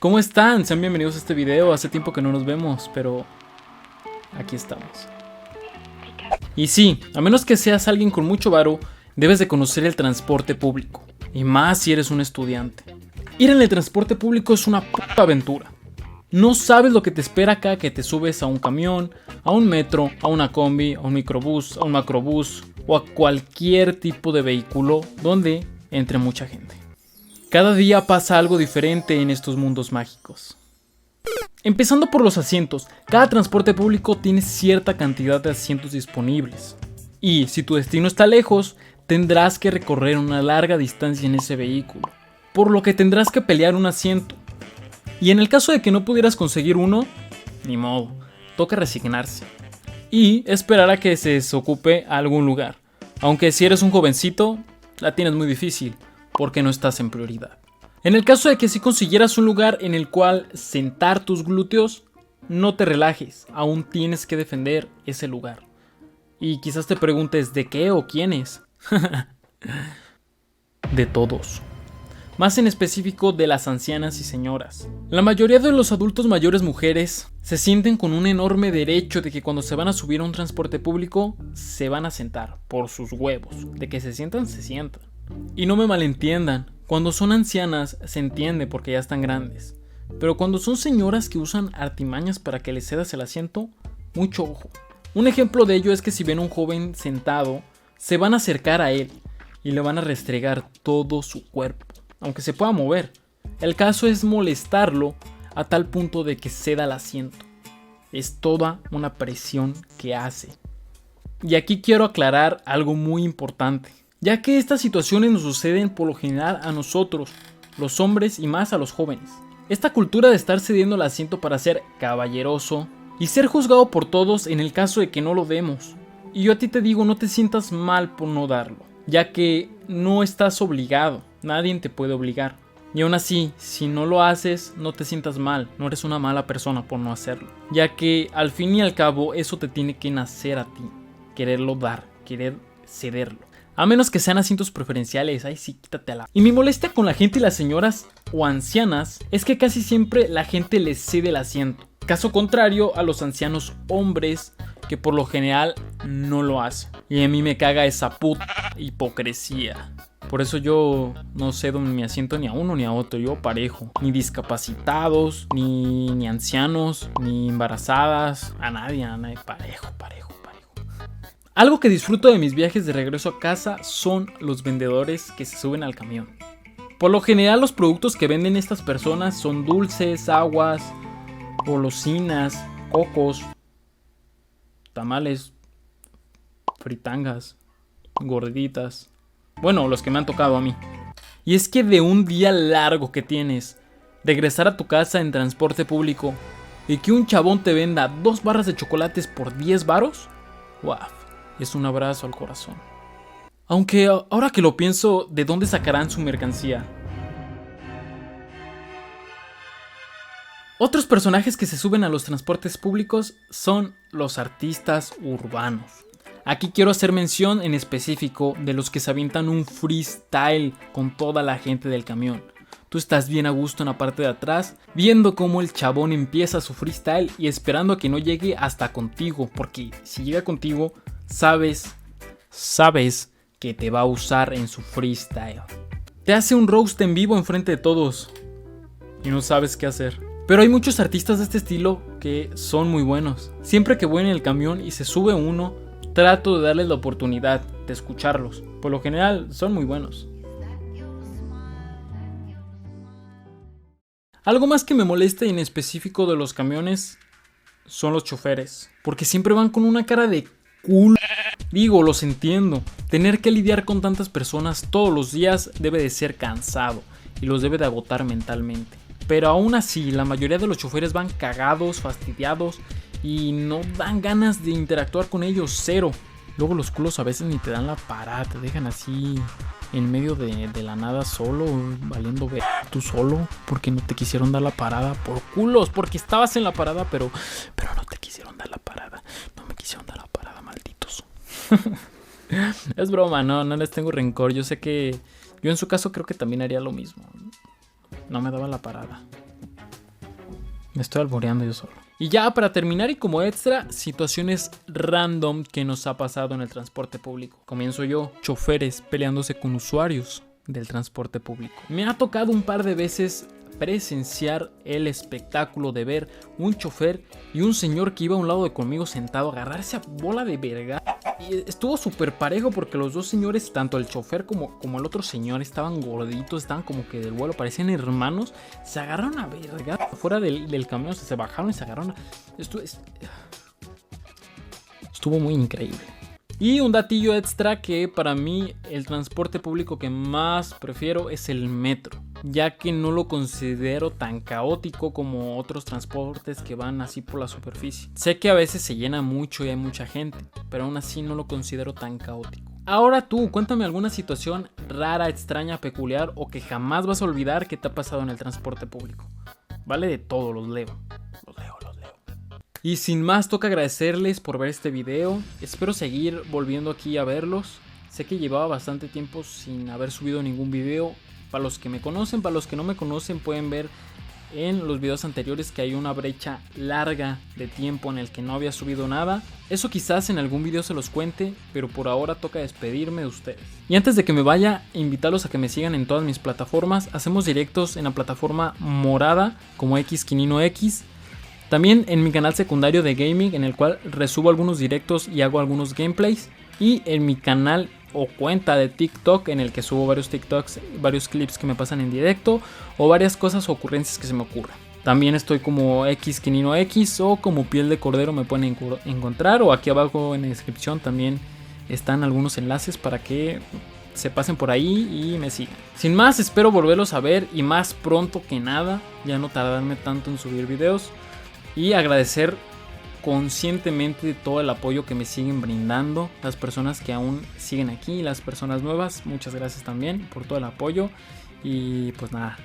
¿Cómo están? Sean bienvenidos a este video. Hace tiempo que no nos vemos, pero aquí estamos. Y sí, a menos que seas alguien con mucho varo, debes de conocer el transporte público. Y más si eres un estudiante. Ir en el transporte público es una puta aventura. No sabes lo que te espera cada que te subes a un camión, a un metro, a una combi, a un microbús, a un macrobús o a cualquier tipo de vehículo donde entre mucha gente. Cada día pasa algo diferente en estos mundos mágicos. Empezando por los asientos, cada transporte público tiene cierta cantidad de asientos disponibles. Y si tu destino está lejos, tendrás que recorrer una larga distancia en ese vehículo, por lo que tendrás que pelear un asiento. Y en el caso de que no pudieras conseguir uno, ni modo, toca resignarse y esperar a que se desocupe algún lugar. Aunque si eres un jovencito, la tienes muy difícil, porque no estás en prioridad. En el caso de que sí consiguieras un lugar en el cual sentar tus glúteos, no te relajes, aún tienes que defender ese lugar. Y quizás te preguntes, ¿de qué o quiénes? De todos. Más en específico de las ancianas y señoras. La mayoría de los adultos mayores mujeres se sienten con un enorme derecho de que cuando se van a subir a un transporte público, se van a sentar por sus huevos. De que se sientan, se sientan. Y no me malentiendan, cuando son ancianas se entiende porque ya están grandes. Pero cuando son señoras que usan artimañas para que les cedas el asiento, mucho ojo. Un ejemplo de ello es que si ven a un joven sentado, se van a acercar a él y le van a restregar todo su cuerpo, aunque se pueda mover. El caso es molestarlo a tal punto de que ceda el asiento. Es toda una presión que hace. Y aquí quiero aclarar algo muy importante, ya que estas situaciones nos suceden por lo general a nosotros, los hombres y más a los jóvenes. Esta cultura de estar cediendo el asiento para ser caballeroso y ser juzgado por todos en el caso de que no lo demos. Y yo a ti te digo, no te sientas mal por no darlo, ya que no estás obligado, nadie te puede obligar. Y aún así, si no lo haces, no te sientas mal, no eres una mala persona por no hacerlo, ya que al fin y al cabo eso te tiene que nacer a ti, quererlo dar, querer cederlo. A menos que sean asientos preferenciales, ay sí, quítatela. Y mi molestia con la gente y las señoras o ancianas es que casi siempre la gente les cede el asiento. Caso contrario a los ancianos hombres que por lo general no lo hacen. Y a mí me caga esa puta hipocresía. Por eso yo no cedo mi asiento ni a uno ni a otro, yo parejo. Ni discapacitados, ni ancianos, ni embarazadas, a nadie, parejo. Algo que disfruto de mis viajes de regreso a casa son los vendedores que se suben al camión. Por lo general los productos que venden estas personas son dulces, aguas, golosinas, cocos, tamales, fritangas, gorditas. Bueno, los que me han tocado a mí. Y es que de un día largo que tienes, regresar a tu casa en transporte público y que un chabón te venda 2 barras de chocolates por 10 varos, ¡guau! Es un abrazo al corazón. Aunque ahora que lo pienso, ¿de dónde sacarán su mercancía? Otros personajes que se suben a los transportes públicos son los artistas urbanos. Aquí quiero hacer mención en específico de los que se avientan un freestyle con toda la gente del camión. Tú estás bien a gusto en la parte de atrás, viendo cómo el chabón empieza su freestyle y esperando a que no llegue hasta contigo, porque si llega contigo, sabes que te va a usar en su freestyle. Te hace un roast en vivo enfrente de todos y no sabes qué hacer. Pero hay muchos artistas de este estilo que son muy buenos. Siempre que voy en el camión y se sube uno, trato de darles la oportunidad de escucharlos. Por lo general son muy buenos. Algo más que me molesta en específico de los camiones son los choferes, porque siempre van con una cara de culo. Digo, los entiendo. Tener que lidiar con tantas personas todos los días debe de ser cansado y los debe de agotar mentalmente. Pero aún así, la mayoría de los choferes van cagados, fastidiados y no dan ganas de interactuar con ellos, cero. Luego los culos a veces ni te dan la parada, te dejan así en medio de la nada solo, valiendo ver tú solo, porque no te quisieron dar la parada por culos, porque estabas en la parada, pero no te quisieron dar la parada, no me quisieron dar la parada, malditos. Es broma, no les tengo rencor, yo sé que yo en su caso creo que también haría lo mismo, no me daba la parada. Me estoy alboreando yo solo. Y ya para terminar y como extra, situaciones random que nos ha pasado en el transporte público. Comienzo yo, choferes peleándose con usuarios del transporte público. Me ha tocado un par de veces presenciar el espectáculo de ver un chofer y un señor que iba a un lado de conmigo sentado agarrarse a bola de verga. Y estuvo súper parejo porque los dos señores, tanto el chofer como el otro señor, estaban gorditos, estaban como que del vuelo, parecían hermanos. Se agarraron a verga fuera del camión, se bajaron y se agarraron. Estuvo muy increíble. Y un datillo extra que para mí el transporte público que más prefiero es el metro, ya que no lo considero tan caótico como otros transportes que van así por la superficie. Sé que a veces se llena mucho y hay mucha gente, pero aún así no lo considero tan caótico. Ahora tú, cuéntame alguna situación rara, extraña, peculiar o que jamás vas a olvidar que te ha pasado en el transporte público. Vale de todo, los leo. Y sin más, toca agradecerles por ver este video. Espero seguir volviendo aquí a verlos. Sé que llevaba bastante tiempo sin haber subido ningún video. Para los que me conocen, para los que no me conocen, pueden ver en los videos anteriores que hay una brecha larga de tiempo en el que no había subido nada. Eso quizás en algún video se los cuente, pero por ahora toca despedirme de ustedes. Y antes de que me vaya, invitarlos a que me sigan en todas mis plataformas. Hacemos directos en la plataforma morada como XQuininoX. También en mi canal secundario de gaming, en el cual resubo algunos directos y hago algunos gameplays. Y en mi canal o cuenta de TikTok, en el que subo varios TikToks, varios clips que me pasan en directo, o varias cosas o ocurrencias que se me ocurran. También estoy como XQuininoX o como Piel de Cordero, me pueden encontrar. O aquí abajo en la descripción también están algunos enlaces para que se pasen por ahí y me sigan. Sin más, espero volverlos a ver y más pronto que nada, ya no tardarme tanto en subir videos. Y agradecer conscientemente todo el apoyo que me siguen brindando, las personas que aún siguen aquí, las personas nuevas, muchas gracias también por todo el apoyo. Y pues nada,